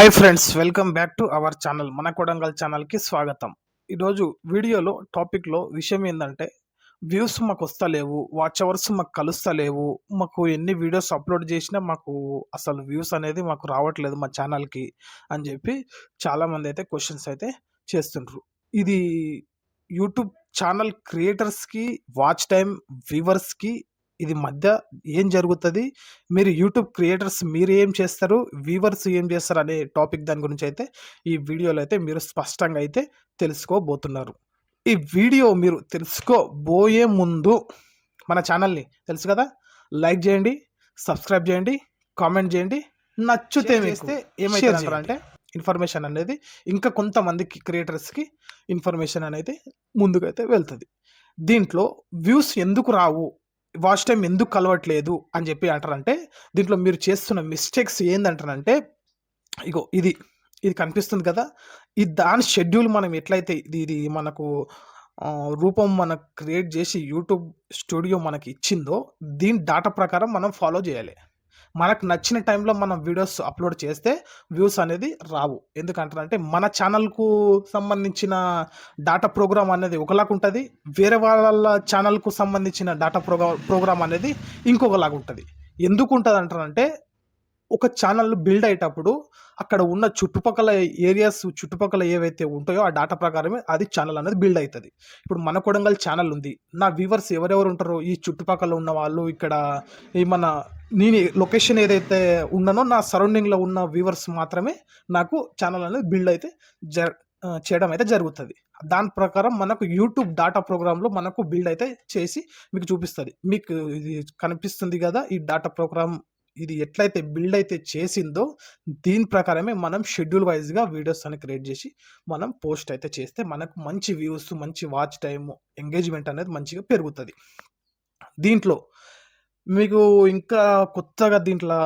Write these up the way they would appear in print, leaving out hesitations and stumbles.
Hi friends, welcome back to our channel. మన కొడంగల్ ఛానల్కి స్వాగతం. ఈరోజు వీడియోలో టాపిక్లో విషయం ఏంటంటే, వ్యూస్ మాకు వస్తలేవు, వాచ్ అవర్స్ మాకు కలుస్తలేవు, మాకు ఎన్ని వీడియోస్ అప్లోడ్ చేసినా మాకు అసలు వ్యూస్ అనేది మాకు రావట్లేదు మా ఛానల్కి అని చెప్పి చాలామంది అయితే క్వశ్చన్స్ అయితే చేస్తుండ్రు. ఇది యూట్యూబ్ ఛానల్ క్రియేటర్స్కి, వాచ్ టైం వ్యూవర్స్కి ఇది మధ్య ఏం జరుగుతుంది, మీరు యూట్యూబ్ క్రియేటర్స్ మీరు ఏం చేస్తారు, వ్యూవర్స్ ఏం చేస్తారు అనే టాపిక్ దాని గురించి అయితే ఈ వీడియోలో అయితే మీరు స్పష్టంగా అయితే తెలుసుకోబోతున్నారు. ఈ వీడియో మీరు తెలుసుకోబోయే ముందు మన ఛానల్ని తెలుసు కదా, లైక్ చేయండి, సబ్స్క్రైబ్ చేయండి, కామెంట్ చేయండి. నచ్చితే చేస్తే ఏమైతే అంటే ఇన్ఫర్మేషన్ అనేది ఇంకా కొంతమందికి క్రియేటర్స్కి ఇన్ఫర్మేషన్ అనేది ముందుకైతే వెళ్తుంది. దీంట్లో వ్యూస్ ఎందుకు రావు, వాచ్ టైం ఎందుకు కలవట్లేదు అని చెప్పి అంటారంటే, దీంట్లో మీరు చేస్తున్న మిస్టేక్స్ ఏందంటారంటే, ఇగో ఇది ఇది కనిపిస్తుంది కదా, ఈ దాని షెడ్యూల్ మనం ఎట్లయితే ఇది మనకు రూపం మనకు క్రియేట్ చేసి యూట్యూబ్ స్టూడియో మనకి ఇచ్చిందో, దీని డాటా ప్రకారం మనం ఫాలో చేయాలి. మనకు నచ్చిన టైంలో మనం వీడియోస్ అప్లోడ్ చేస్తే వ్యూస్ అనేది రావు. ఎందుకంటారంటే మన ఛానల్కు సంబంధించిన డాటా ప్రోగ్రామ్ అనేది ఒకలాగా ఉంటుంది, వేరే వాళ్ళ ఛానల్కు సంబంధించిన డాటా ప్రోగ్రామ్ అనేది ఇంకొకలాగా ఉంటుంది. ఎందుకు ఉంటుంది అంటారంటే, ఒక ఛానల్ బిల్డ్ అయ్యేటప్పుడు అక్కడ ఉన్న చుట్టుపక్కల ఏరియాస్, చుట్టుపక్కల ఏవైతే ఉంటాయో ఆ డాటా ప్రకారమే అది ఛానల్ అనేది బిల్డ్ అవుతుంది. ఇప్పుడు మన కొడంగల్ ఛానల్ ఉంది, నా వ్యూవర్స్ ఎవరెవరు ఉంటారో ఈ చుట్టుపక్కల ఉన్న వాళ్ళు, ఇక్కడ ఈ మన నేను లొకేషన్ ఏదైతే ఉన్నానో నా సరౌండింగ్లో ఉన్న వ్యూవర్స్ మాత్రమే నాకు ఛానల్ అనేది బిల్డ్ అయితే చేయడం అయితే జరుగుతుంది. దాని ప్రకారం మనకు యూట్యూబ్ డాటా ప్రోగ్రాంలో మనకు బిల్డ్ అయితే చేసి మీకు చూపిస్తుంది. మీకు ఇది కనిపిస్తుంది కదా, ఈ డాటా ప్రోగ్రామ్ ఇది ఎట్లయితే బిల్డ్ అయితే చేసిందో దీని ప్రకారమే మనం షెడ్యూల్ వైజ్గా వీడియోస్ అని క్రియేట్ చేసి మనం పోస్ట్ అయితే చేస్తే మనకు మంచి వ్యూస్, మంచి వాచ్ టైమ్, ఎంగేజ్మెంట్ అనేది మంచిగా పెరుగుతుంది. దీంట్లో మీకు ఇంకా కొత్తగా దీంట్లో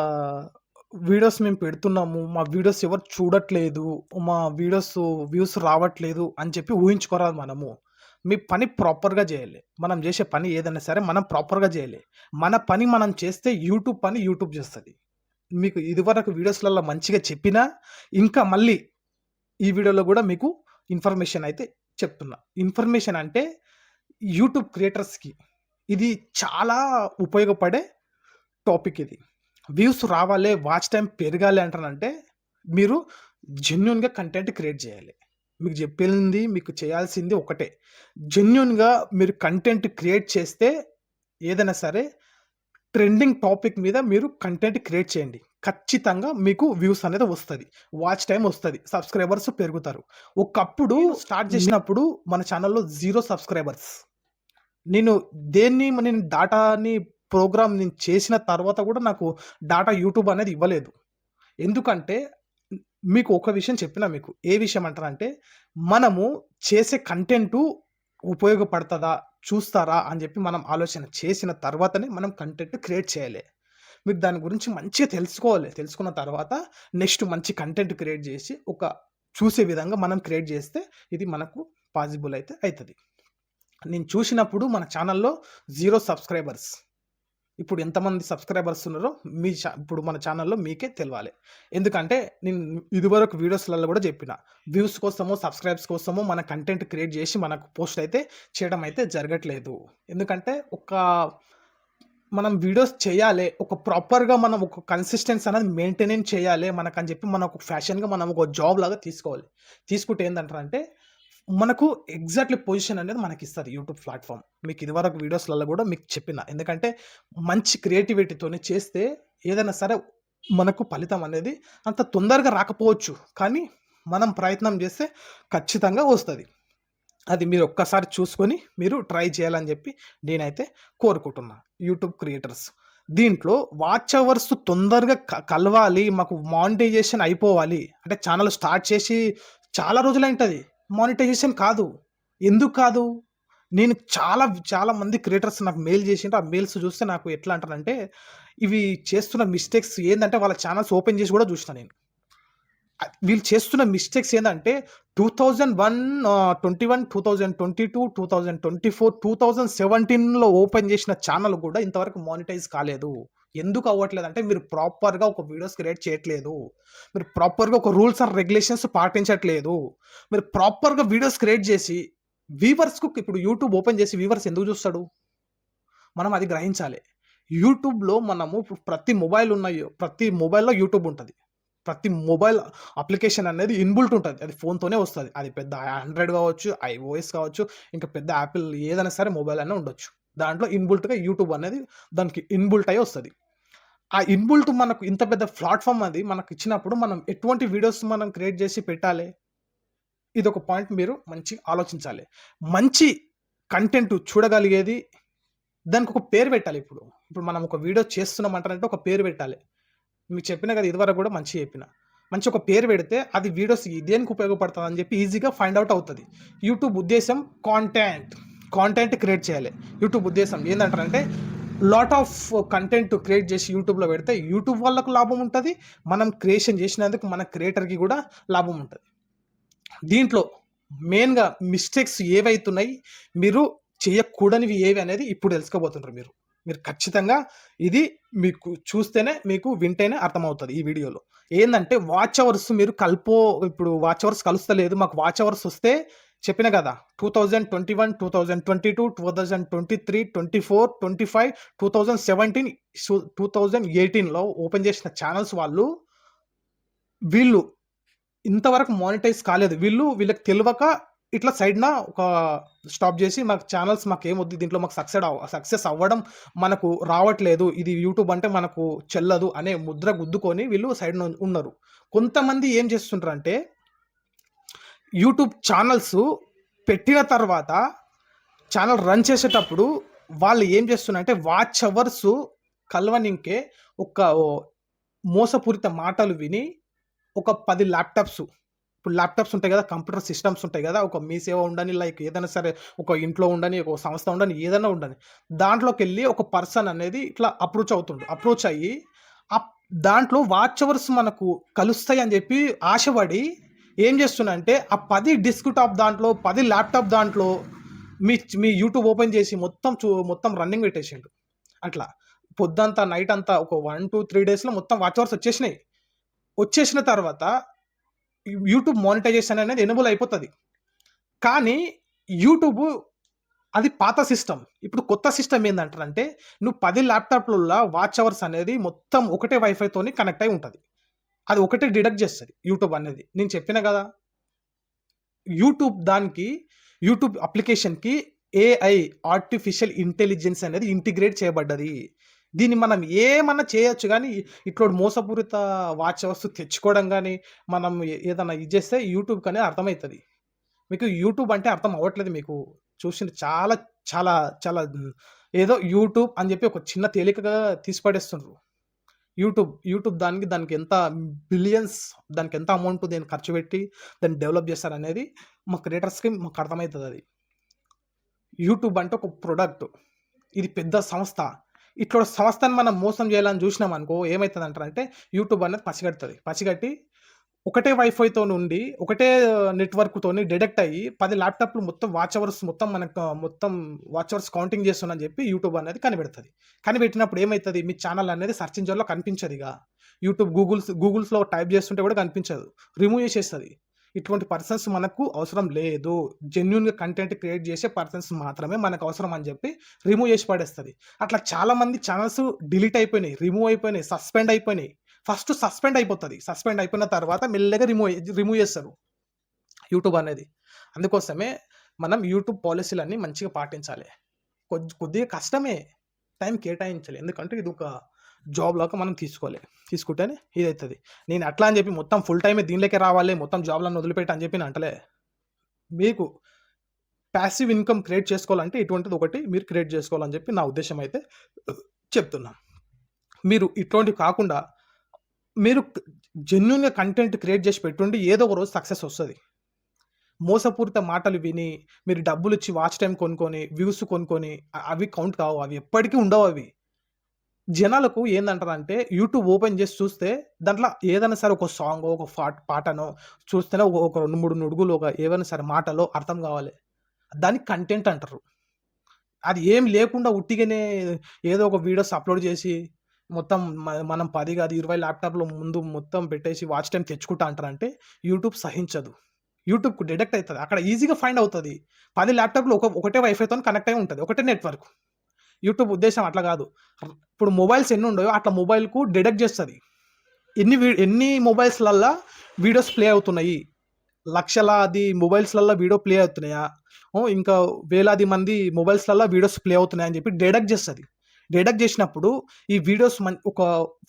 వీడియోస్ మేము పెడుతున్నాము, మా వీడియోస్ ఎవరు చూడట్లేదు, మా వీడియోస్ వ్యూస్ రావట్లేదు అని చెప్పి ఊహించుకోరాదు. మీ పని ప్రాపర్గా చేయాలి. మనం చేసే పని ఏదైనా సరే మనం ప్రాపర్గా చేయాలి. మన పని మనం చేస్తే యూట్యూబ్ పని యూట్యూబ్ చేస్తుంది. మీకు ఇదివరకు వీడియోస్లలో మంచిగా చెప్పినా ఇంకా మళ్ళీ ఈ వీడియోలో కూడా మీకు ఇన్ఫర్మేషన్ అయితే చెప్తున్నా. ఇన్ఫర్మేషన్ అంటే యూట్యూబ్ క్రియేటర్స్కి ఇది చాలా ఉపయోగపడే టాపిక్. ఇది వ్యూస్ రావాలి, వాచ్ టైం పెరగాలి అంటారంటే మీరు జెన్యూన్గా కంటెంట్ క్రియేట్ చేయాలి. మీకు చెప్పింది, మీకు చేయాల్సింది ఒకటే, జెన్యూన్గా మీరు కంటెంట్ క్రియేట్ చేస్తే ఏదైనా సరే ట్రెండింగ్ టాపిక్ మీద మీరు కంటెంట్ క్రియేట్ చేయండి. ఖచ్చితంగా మీకు వ్యూస్ అనేది వస్తుంది, వాచ్ టైం వస్తుంది, సబ్స్క్రైబర్స్ పెరుగుతారు. ఒకప్పుడు స్టార్ట్ చేసినప్పుడు మన ఛానల్లో 0 సబ్స్క్రైబర్స్. నేను డాటాని ప్రోగ్రామ్ నేను చేసిన తర్వాత కూడా నాకు డాటా యూట్యూబ్ అనేది ఇవ్వలేదు. ఎందుకంటే మీకు ఒక విషయం చెప్పినా, మీకు ఏ విషయం అంటారంటే, మనము చేసే కంటెంటు ఉపయోగపడుతుందా, చూస్తారా అని చెప్పి మనం ఆలోచన చేసిన తర్వాతనే మనం కంటెంట్ క్రియేట్ చేయాలి. మీరు దాని గురించి మంచిగా తెలుసుకోవాలి. తెలుసుకున్న తర్వాత నెక్స్ట్ మంచి కంటెంట్ క్రియేట్ చేసి ఒక చూసే విధంగా మనం క్రియేట్ చేస్తే ఇది మనకు పాసిబుల్ అయితే అవుతుంది. నేను చూసినప్పుడు మన ఛానల్లో 0 సబ్స్క్రైబర్స్. ఇప్పుడు ఎంతమంది సబ్స్క్రైబర్స్ ఉన్నారో ఇప్పుడు మన ఛానల్లో మీకే తెలవాలి. ఎందుకంటే నేను ఇదివరకు వీడియోస్లలో కూడా చెప్పిన, వ్యూస్ కోసమో సబ్స్క్రైబ్స్ కోసమో మన కంటెంట్ క్రియేట్ చేసి మనకు పోస్ట్ అయితే చేయడం అయితే జరగట్లేదు. ఎందుకంటే మనం వీడియోస్ చేయాలి, ఒక ప్రాపర్గా మనం ఒక కన్సిస్టెన్సీ అనేది మెయింటైన్ చేయాలి మనకని చెప్పి మనం ఒక ఫ్యాషన్గా మనం ఒక జాబ్ లాగా తీసుకోవాలి. తీసుకుంటే ఏంటంటారంటే మనకు ఎగ్జాక్ట్లీ పొజిషన్ అనేది మనకి ఇస్తుంది యూట్యూబ్ ప్లాట్ఫామ్. మీకు ఇదివరకు వీడియోస్లలో కూడా మీకు చెప్పిన, ఎందుకంటే మంచి క్రియేటివిటీతోనే చేస్తే ఏదైనా సరే మనకు ఫలితం అనేది అంత తొందరగా రాకపోవచ్చు, కానీ మనం ప్రయత్నం చేస్తే ఖచ్చితంగా వస్తుంది. అది మీరు ఒక్కసారి చూసుకొని మీరు ట్రై చేయాలని చెప్పి నేనైతే కోరుకుంటున్నా. యూట్యూబ్ క్రియేటర్స్ దీంట్లో వాచ్ అవర్స్ తొందరగా కలవాలి, మాకు మానిటైజేషన్ అయిపోవాలి అంటే, ఛానల్ స్టార్ట్ చేసి చాలా రోజులైంటుంది, మానిటైజేషన్ కాదు. ఎందుకు కాదు? నేను చాలా మంది క్రియేటర్స్ నాకు మెయిల్ చేసిండ్రు. ఆ మెయిల్స్ చూస్తే నాకు ఎట్లా అంటారంటే, ఇవి చేస్తున్న మిస్టేక్స్ ఏంటంటే, వాళ్ళ ఛానల్స్ ఓపెన్ చేసి కూడా చూసిన నేను. వీళ్ళు చేస్తున్న మిస్టేక్స్ ఏంటంటే 2021, 2022, 2024, 2017లో ఓపెన్ చేసిన ఛానల్ కూడా ఇంతవరకు మానిటైజ్ కాలేదు. ఎందుకు అవ్వట్లేదంటే మీరు ప్రాపర్‌గా ఒక వీడియోస్ క్రియేట్ చేయట్లేదు. మీరు ప్రాపర్‌గా ఒక రూల్స్ అండ్ రెగ్యులేషన్స్ పాటించట్లేదు. మీరు ప్రాపర్‌గా వీడియోస్ క్రియేట్ చేసి వ్యూవర్స్‌కు ఇప్పుడు యూట్యూబ్ ఓపెన్ చేసి వ్యూవర్స్ ఎందుకు చూస్తాడు? మనం అది గ్రహించాలి. యూట్యూబ్‌లో మనము ప్రతి మొబైల్‌లో యూట్యూబ్ ఉంటది. ప్రతి మొబైల్ అప్లికేషన్ అనేది ఇన్‌బిల్ట్ ఉంటది. అది ఫోన్‌తోనే వస్తది. అది పెద్ద ఆండ్రాయిడ్ కావచ్చు, ఐఓఎస్ కావచ్చు, ఇంకా పెద్ద యాపిల్ ఏదైనా సరే మొబైల్ అన్నా ఉండొచ్చు. దాంట్లో ఇన్‌బిల్ట్‌గా యూట్యూబ్ అనేది దానికి ఇన్‌బిల్ట్ అయ్యి వస్తది. ఆ ఇన్‌బిల్ట్ మనకు ఇంత పెద్ద ప్లాట్‌ఫార్మ్ అది మనకిచ్చినప్పుడు మనం ఎటువంటి వీడియోస్ మనం క్రియేట్ చేసి పెట్టాలి? ఇదొక పాయింట్ మీరు మంచిగా ఆలోచించాలి. మంచి కంటెంట్ చూడగలిగేది దానికొక పేరు పెట్టాలి ఇప్పుడు. ఇప్పుడు మనం ఒక వీడియో చేస్తున్నామంటారంటే ఒక పేరు పెట్టాలి. మీకు చెప్పినా కదా! ఇదివరకు గూడా మంచిగా చెప్పిన. మంచి ఒక పేరు పెడితే అది వీడియోస్ దేనికి ఉపయోగపడతదని చెప్పి ఈజీగా ఫైండ్ ఔట్ అవుతది. యూట్యూబ్ ఉద్దేశ్యం కాంటెంట్ క్రియేట్ చేయాలి. యూట్యూబ్ ఉద్దేశ్యం ఏందంటారంటే లాట్ ఆఫ్ కంటెంట్ క్రియేట్ చేసి యూట్యూబ్‌లో పెడితే యూట్యూబ్ వాళ్ళకు లాభం ఉంటది. మనం క్రియేషన్ చేసినందుకు మన క్రియేటర్‌కి గూడా లాభం ఉంటది. దీంట్లో మెయిన్‌గా మిస్టేక్స్ ఏవైతున్నాయి, మీరు చేయకూడనివి ఏవి అనేది ఇప్పుడు తెలుసుకోబోతున్నారు మీరు. మీరు ఖచ్చితంగా ఇది మీకు చూస్తేనే, వింటేనే అర్థమవుతది ఈ వీడియోలో. ఏందంటే వాచ్ అవర్స్ మీరు ఇప్పుడు వాచ్ అవర్స్ కలుస్తలేదు. మాకు వాచ్ అవర్స్ వస్తే చెప్పిన గదా! 2021, 2022, 2023, 24, 25, 2017, 2018లో ఓపెన్ చేసిన ఛానెల్స్ వీళ్ళు ఇంతవరకు మానిటైజ్ కాలేదు. వీళ్ళకి తెలవక ఇట్లా సైడ్‌న ఒక స్టాప్ జేసి మాకు ఛానెల్స్ మాకేమొద్దు దీంట్లో మాకు సక్సెస్ అవ్వడం మనకు రావట్లేదు. ఇది యూట్యూబ్ అంటే మనకు చెల్లదు అనే ముద్ర గుద్దుకొని వీళ్ళు సైడ్‌న ఉన్నారు. కొంతమంది ఏం చేస్తుంటారంటే యూట్యూబ్ ఛానెల్స్ పెట్టిన తర్వాత ఛానెల్ రన్ చేసేటప్పుడు వాళ్ళు ఏం చేస్తున్నారంటే వాచ్ అవర్స్ కలవనింకే ఒక మోసపూరిత మాటలు విని ఒక 10 ల్యాప్‌టాప్స్ ఇప్పుడు ల్యాప్‌టాప్స్ ఉంటాయి గదా! కంప్యూటర్ సిస్టమ్స్ ఉంటాయి గదా! ఒక మీ సేవ ఉండని లైక్ ఏదైనా సరే ఒక ఇంట్లో ఉండని, ఒక సంస్థ ఉండని, ఏదైనా ఉండని. దాంట్లోకెళ్ళి ఒక పర్సన్ అనేది ఇట్లా అప్రోచ్ అయ్యి అప్ దాంట్లో వాచ్ అవర్స్ మనకు కలుస్తాయని జెప్పి ఆశపడి ఏం చేస్తున్నాడంటే ఆ 10 డెస్క్‌టాప్ దాంట్లో, 10 ల్యాప్‌టాప్ దాంట్లో మీ యూట్యూబ్ ఓపెన్ చేసి మొత్తం రన్నింగ్ పెట్టేసిండు. అట్లా పొద్దంతా, నైట్ అంతా ఒక 1, 2, 3 డేస్‌లో మొత్తం వాచ్ అవర్స్ వచ్చేసినాయి. వచ్చేసిన తర్వాత యూట్యూబ్ మానిటైజేషన్ అనేది ఎనేబుల్ అయిపోతది. కానీ యూట్యూబ్ అది పాత సిస్టమ్. ఇప్పుడు కొత్త సిస్టమ్ ఏందంటారంటే నువ్వు 10 ల్యాప్‌టాప్‌లల్ల వాచ్ అవర్స్ అనేది మొత్తం ఒకటే వైఫైతోని కనెక్ట్ అయి ఉంటది. అది ఒకటే డిడక్ట్ చేస్తది యూట్యూబ్ అనేది. నేను చెప్పిన గదా! యూట్యూబ్ అప్లికేషన్‌కి ఏఐ ఆర్టిఫిషియల్ ఇంటెలిజెన్స్ అనేది ఇంటిగ్రేట్ చేయబడ్డది. దీన్ని మనం ఏమన్నా చేయొచ్చు గానీ, ఇట్లాంటి మోసపూరిత వాచ్ అవర్స్ తెచ్చుకోవడం గానీ, మనం ఏదన్నా ఇది చేస్తే యూట్యూబ్‌కనేది అర్థమైతది. మీకు యూట్యూబ్ అంటే అర్థం అవ్వట్లేదు మీకు. చూసింది చాలా, చాలా, చాలా ఏదో యూట్యూబ్ అని చెప్పి ఒక చిన్న తేలికగా తీసి పడేస్తుండ్రు. యూట్యూబ్ దానికెంత బిలియన్స్ దానికెంత అమౌంట్ దీన్ని ఖర్చు పెట్టి దాన్ని డెవలప్ చేస్తారనేది మా క్రియేటర్స్‌కి మాకు అర్థమైతదది. యూట్యూబ్ అంటే ఒక ప్రొడక్ట్. ఇది పెద్ద సంస్థ. ఇట్లాంటి సంస్థని మనం మోసం చేయాలని చూసినామనుకో ఏమైతదంటారంటే యూట్యూబ్ అనేది పసిగడతది. పసిగట్టి ఒకటే వైఫైతో నుండి ఒకటే నెట్‌వర్క్‌తోని డిడక్ట్ అయ్యి 10 ల్యాప్‌టాప్‌లు మొత్తం మొత్తం వాచ్ అవర్స్ కౌంటింగ్ చేస్తుందని చెప్పి యూట్యూబ్ అనేది కనిపెడతది. కనిపెట్టినప్పుడు ఏమైతది మీ ఛానెల్ అనేది సెర్చ్ ఇంజిన్‌లో కనిపించదిగ. యూట్యూబ్ గూగుల్స్‌లో టైప్ చేస్తుంటే కూడా కనిపించదు. రిమూవ్ చేసేస్తది. ఇటువంటి పర్సన్స్ మనకు అవసరం లేదు. జెన్యూన్‌గా కంటెంట్ క్రియేట్ చేసే పర్సన్స్ మాత్రమే మనకు అవసరం అని చెప్పి రిమూవ్ చేసి పడేస్తది. అట్లా చాలామంది ఛానెల్స్ డిలీట్ అయిపోయినాయి, రిమూవ్ అయిపోయినాయి, సస్పెండ్ అయిపోయినాయి. ఫస్ట్ సస్పెండ్ అయిపోతది. సస్పెండ్ అయిపోయిన తర్వాత మెల్లగా రిమూవ్ చేస్తారు యూట్యూబ్ అనేది. అందుకోసమే మనం యూట్యూబ్ పాలిసీలన్నీ మంచిగా పాటించాలి. కొద్దిగా కష్టమే. టైం కేటాయించాలి. ఎందుకంటే ఇదొక జాబ్ లాగా మనం తీసుకుంటేనే ఇదైతది. నేను అట్లా అని చెప్పి మొత్తం ఫుల్ టైమే దీనిలోకే రావాలి, మొత్తం జాబ్‌లను వదిలిపెట్టు అని చెప్పి నేను అంటలే. మీకు పాసివ్ ఇన్‌కమ్ క్రియేట్ చేసుకోవాలంటే ఇటువంటిది ఒకటి మీరు క్రియేట్ చేసుకోవాలని చెప్పి నా ఉద్దేశ్యం అయితే చెప్తున్నా. మీరు ఇటువంటివి కాకుండా మీరు జెన్యూన్‌గా కంటెంట్ క్రియేట్ చేసి పెట్టుండి ఏదో ఒక రోజు సక్సెస్ వస్తది. మోసపూరిత మాటలు విని, మీరు డబ్బులిచ్చి వాచ్ టైమ్ కొనుక్కొని, వ్యూస్ కొనుక్కొని అవి కౌంట్ కావు. అవి ఎప్పటికి ఉండవవి. జనాలకు ఏందంటారంటే యూట్యూబ్ ఓపెన్ చేసి చూస్తే దాంట్లో ఏదైనా సరే ఒక సాంగో, ఒక పాటనో చూస్తేనే ఒక 2, 3 నుడుగులు ఏవైనా సరే మాటలో అర్థం కావాలి. దాన్ని కంటెంట్ అంటారు. అది ఏం లేకుండా ఉట్టిగానే ఏదో ఒక వీడియోస్ అప్‌లోడ్ చేసి మొత్తం మనం 10 కాదు 20 ల్యాప్‌టాప్‌ల ముందు మొత్తం పెట్టేసి వాచ్ టైమ్ తెచ్చుకుంటా అంటారంటే యూట్యూబ్ సహించదు. యూట్యూబ్‌కు డిడక్ట్ అయితది. అక్కడ ఈజీగా ఫైండ్ అవుతది. 10 ల్యాప్‌టాప్‌లు ఒకటే వైఫైతోని కనెక్ట్ అయ్యి ఉంటది. ఒకటే నెట్‌వర్క్. యూట్యూబ్ ఉద్దేశ్యం అట్లా గాదు. ఇప్పుడు మొబైల్స్ ఎన్నుండయో అట్లా మొబైల్‌కు డిడక్ట్ జేస్తది. ఎన్ని మొబైల్స్‌లల్లా వీడియోస్ ప్లే అవుతున్నాయి. లక్షలాది మొబైల్స్‌లల్లా వీడియో ప్లే అవుతున్నాయా? ఇంకా వేలాది మంది మొబైల్స్‌లల్లా వీడియోస్ ప్లే అవుతున్నాయని జెప్పి డిడక్ట్ జేస్తది. డిడక్ట్ జేసినప్పుడు ఈ వీడియోస్ ఒక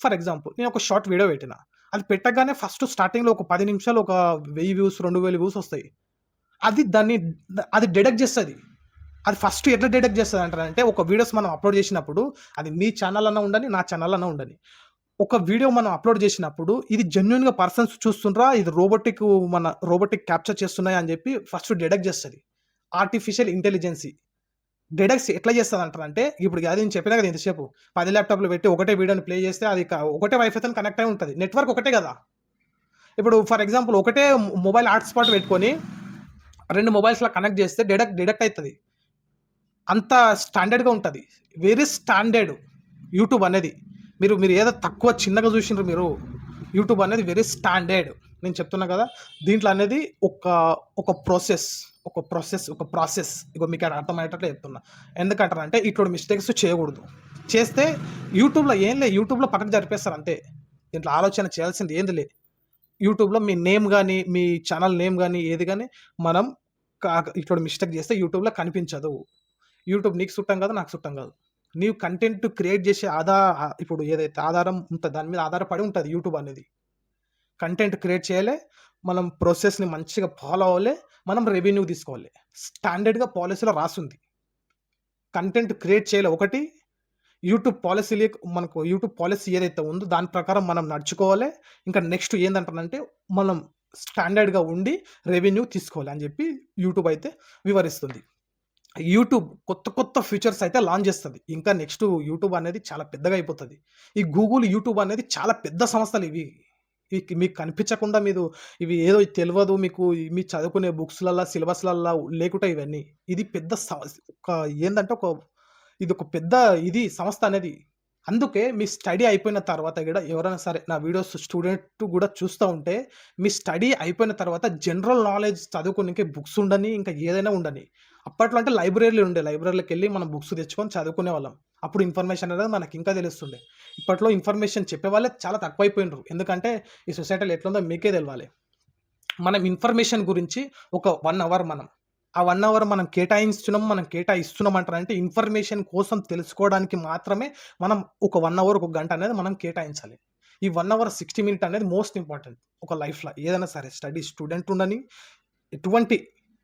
ఫర్ ఎగ్జాంపుల్ నేను ఒక షార్ట్ వీడియో పెట్టినా. అది పెట్టగానే ఫస్ట్ స్టార్టింగ్‌లో ఒక 10 నిమిషాలు ఒక 1000 వ్యూస్, 2000 వ్యూస్ ఒస్తాయి. అది దాన్ని అది డిడక్ట్ జేస్తది. అది ఫస్ట్ ఎట్లా డిటెక్ట్ చేస్తదంటారంటే, ఒక వీడియోస్ మనం అప్‌లోడ్ చేసినప్పుడు, అది మీ ఛానల్ అన్నా ఉండని, నా ఛానల్ అన్నా ఉండని. ఒక వీడియో మనం అప్‌లోడ్ చేసినప్పుడు, ఇది జెన్యూన్‌గా పర్సన్స్ చూస్తుండ్రా, ఇది రోబోటిక్ క్యాప్చర్ చేస్తున్నాయా అని చెప్పి ఫస్ట్ డిటెక్ట్ చేస్తది. Artificial intelligence. డిటెక్ట్స్ ఎట్లా చేస్తదంటారంటే, ఇప్పుడు అది నేను చెప్పినా కదా ఇంతసేపు. 10 ల్యాప్‌టాప్‌లు పెట్టి ఒకటే వీడియోని ప్లే చేస్తే అది ఒకటే వైఫైతోని కనెక్ట్ అయి ఉంటది. నెట్వర్క్ ఒకటే కదా! ఇప్పుడు ఫర్ ఎగ్జాంపుల్ ఒకటే మొబైల్ హాట్‌స్పాట్ పెట్టుకొని 2 మొబైల్స్‌లా కనెక్ట్ చేస్తే డిడక్ట్ అయితది. అంత స్టాండర్డ్‌గా ఉంటది. వెరీ స్టాండర్డ్ యూట్యూబ్ అనేది. మీరు మీరు ఏదో తక్కువ చిన్నగా చూసిండ్రు మీరు. యూట్యూబ్ అనేది వెరీ స్టాండర్డ్. నేను చెప్తున్నా కదా! దీంట్లో అనేది ఒక ప్రాసెస్. ఇగో మీకు అర్థమయ్యేటట్లు చెప్తున్నా. ఎందుకంటారంటే ఇటువంటి మిస్టేక్స్ చేయకూడదు. చేస్తే యూట్యూబ్‌లో పక్కకు జరిపేస్తారు అంతే. దీంట్లో ఆలోచన చేయాల్సింది ఏంది లే. యూట్యూబ్‌లో మీ నేమ్ గాని, మీ ఛానల్ నేమ్ గాని, ఏది గాని మనం ఇటువంటి మిస్టేక్ చేస్తే యూట్యూబ్‌లో కనిపించదు. యూట్యూబ్ నీకు సుట్టం కాదు, నాకు సుట్టం కాదు. నీవు కంటెంట్ క్రియేట్ చేసే ఇప్పుడు ఏదైతే ఆధారం ఉంటదో దాని మీద ఆధారపడి ఉంటది యూట్యూబ్ అనేది. కంటెంట్ క్రియేట్ చేయాలే, మనం ప్రాసెస్‌ని మంచిగా ఫాలో అవ్వాలి, మనం రెవెన్యూ తీసుకోవాలి. స్టాండర్డ్‌గా పాలిసీలో రాసుంది. కంటెంట్ క్రియేట్ చేయాలి ఒకటి, మనకు యూట్యూబ్ పాలిసీ ఏదైతే ఉందో దాని ప్రకారం మనం నడుచుకోవాలి. ఇంకా నెక్స్ట్ ఏందంటానంటే మనం స్టాండర్డ్‌గా ఉండి రెవెన్యూ తీసుకోవాలి అని చెప్పి యూట్యూబ్ అయితే వివరిస్తుంది. యూట్యూబ్ కొత్త ఫీచర్స్ అయితే లాంచ్ చేస్తది. ఇంకా నెక్స్ట్ యూట్యూబ్ అనేది చాలా పెద్దగా అయిపోతది. ఈ గూగుల్, యూట్యూబ్ అనేది చాలా పెద్ద సంస్థలివి. మీకు కనిపించకుండా ఇవి ఏదో తెలవదు మీకు మీరు చదువుకునే బుక్స్‌లల్లా, సిలబస్‌లల్లా లేకుంటాయి ఇవన్నీ. ఇది పెద్ద ఒక ఏందంటే ఇదొక పెద్ద సంస్థ అనేది. అందుకే మీ స్టడీ అయిపోయిన తర్వాత గూడా ఎవరైనా సరే నా వీడియోస్ స్టూడెంట్ గూడా చూస్తా ఉంటే, మీ స్టడీ అయిపోయిన తర్వాత జనరల్ నాలెడ్జ్ చదువుకోనీకే బుక్స్ ఉండని, ఇంకా ఏదైనా ఉండని. అప్పట్లో అంటే లైబ్రరీలు ఉండే. లైబ్రరీలకెళ్ళి మనం బుక్స్ తెచ్చుకొని చదువుకునేవాళ్ళం. అప్పుడు ఇన్ఫర్మేషన్ అనేది మనకింకా తెలుస్తుండే. ఇప్పట్లో ఇన్ఫర్మేషన్ చెప్పేవాళ్ళే చాలా తక్కువైపోయిండ్రు. ఎందుకంటే ఈ సొసైటీలో ఎట్లుందో మీకే తెలవాలి. మనం ఇన్ఫర్మేషన్ గురించి ఒక 1 అవర్ ఆ 1 అవర్ మనం కేటాయిస్తున్నాం అంటారంటే ఇన్ఫర్మేషన్ కోసం తెలుసుకోవడానికి మాత్రమే మనం ఒక 1 అవర్, ఒక గంట అనేది మనం కేటాయించాలి. ఈ 1 అవర్ 60 మినిట్ అనేది మోస్ట్ ఇంపార్టెంట్ ఒక లైఫ్‌లో. ఏదైనా సరే స్టూడెంట్ ఉండని, ఎటువంటి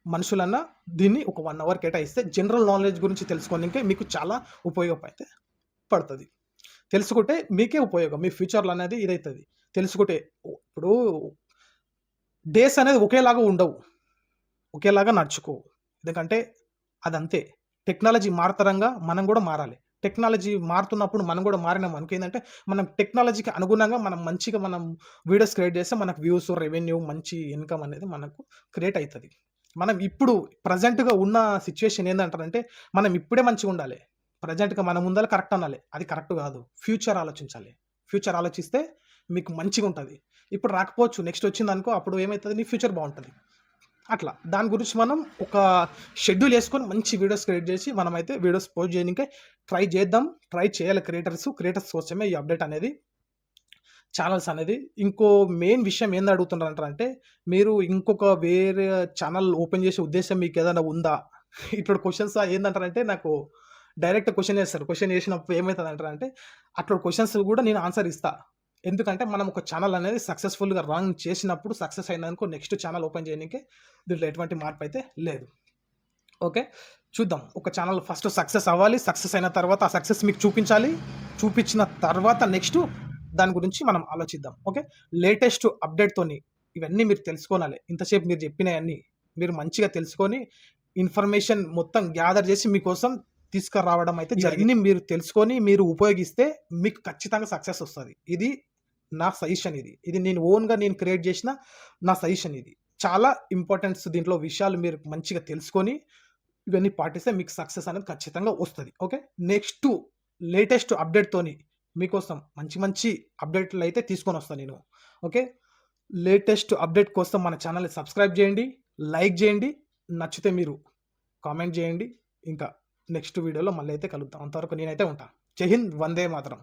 మనుషులన్నా దీన్ని ఒక 1 అవర్ కేటాయిస్తే జనరల్ నాలెడ్జ్ గురించి తెలుసుకోనికే మీకు చాలా ఉపయోగమైతే పడతది. తెలుసుకుంటే మీకే ఉపయోగం. మీ ఫ్యూచర్‌లో అనేది ఇదైతది. తెలుసుకుంటే ఇప్పుడు డేస్ అనేది ఒకేలాగా ఉండవు. ఒకేలాగా నడుచుకోవు. ఎందుకంటే అదంతే. టెక్నాలజీ మారతరంగా మనం గూడా మారాలి. టెక్నాలజీ మారుతున్నప్పుడు మనం గూడా మారినామనుకో ఏందంటే, మనం టెక్నాలజీకి అనుగుణంగా మనం వీడియోస్ క్రియేట్ చేస్తే మనకు వ్యూస్, రెవెన్యూ, మంచి ఇన్‌కమ్ అనేది మనకు క్రియేట్ అయితది. మనం ఇప్పుడు ప్రెజెంట్‌గా ఉన్న సిట్యుయేషన్ ఏందంటారంటే, మనం ఇప్పుడే మంచిగుండాలి. ప్రెజెంట్‌గా మన ముందల కరెక్ట్ అనాలి. అది కరెక్ట్ గాదు. ఫ్యూచర్ ఆలోచించాలి. ఫ్యూచర్ ఆలోచిస్తే మీకు మంచిగుంటది. ఇప్పుడు రాకపోవచ్చు. నెక్స్ట్ వచ్చిందనుకో అప్పుడు ఏమైతది నీ ఫ్యూచర్ బావుంటది. అట్లా. దాని గురించి మనం ఒక షెడ్యూల్ యేసుకొని మంచి వీడియోస్ క్రియేట్ జేసి మనమైతే వీడియోస్ పోస్ట్ జేయనికే ట్రై చేద్దాం. ట్రై చేయాలి క్రియేటర్స్ కోసమే ఈ అప్‌డేట్ అనేది. ఛానెల్స్ అనేది. ఇంకో మెయిన్ విషయం ఏందడుగుతున్నారంటే, మీరు ఇంకొక వేరే ఛానెల్ ఓపెన్ చేసే ఉద్దేశ్యం మీకేదైనా ఉందా? ఇప్పుడు క్వెషన్స్ ఏందంటారంటే నాకు డైరెక్ట్ క్వెషన్ చేస్తారు. క్వెషన్ చేసినప్పుడు ఏమైతదంటారంటే, అట్లాంటి క్వెషన్స్ గూడా నేను ఆన్సర్ ఇస్తా. ఎందుకంటే మనం ఒక ఛానెల్ అనేది సక్సెస్‌ఫుల్‌గా రన్ చేసినప్పుడు సక్సెస్ అయిందనుకో నెక్స్ట్ ఛానెల్ ఓపెన్ చేయనీకే దీంట్లో ఎటువంటి మార్పయితే లేదు. ఓకే. చూద్దాం. ఒక ఛానెల్ ఫస్ట్ సక్సెస్ అవ్వాలి. సక్సెస్ అయిన తర్వాత ఆ సక్సెస్ మీకు చూపించాలి. చూపించిన తర్వాత నెక్స్ట్ దాని గురించి మనం ఆలోచిద్దాం. ఓకే. లేటెస్ట్ అప్‌డేట్‌తోని ఇవన్నీ మీరు తెలుసుకోనాలి. ఇంతసేపు మీరు చెప్పినయన్నీ మీరు మంచిగా తెలుసుకొని ఇన్ఫర్మేషన్ మొత్తం గ్యాదర్ చేసి మీకోసం తీసుకురావడం అయితే జరిగింది. మీరు తెలుసుకొని మీరు ఉపయోగిస్తే మీకు ఖచ్చితంగా సక్సెస్ వస్తది. ఇది నా సజెషన్ ఇది. ఇది నేను ఓన్‌గా క్రియేట్ చేసిన నా సజెషన్ ఇది. చాలా ఇంపార్టెన్స్ దీంట్లో విషయాలు మీరు మంచిగా తెలుసుకొని ఇవన్నీ పాటిస్తే మీకు సక్సెస్ అనేది ఖచ్చితంగా వస్తది. ఓకే. నెక్స్ట్ లేటెస్ట్ అప్‌డేట్‌తోని మీకోసం మంచి మంచి అప్డేట్లు అయితే తీసుకొని వస్తాను నేను. ఓకే. లేటెస్ట్ అప్డేట్ కోసం మన ఛానల్ని సబ్స్క్రైబ్ చేయండి, లైక్ చేయండి, నచ్చితే మీరు కామెంట్ చేయండి. ఇంకా నెక్స్ట్ వీడియోలో మళ్ళీ అయితే కలుద్దాం. అంతవరకు నేనైతే ఉంటా. జై హింద్, వందే మాతరం.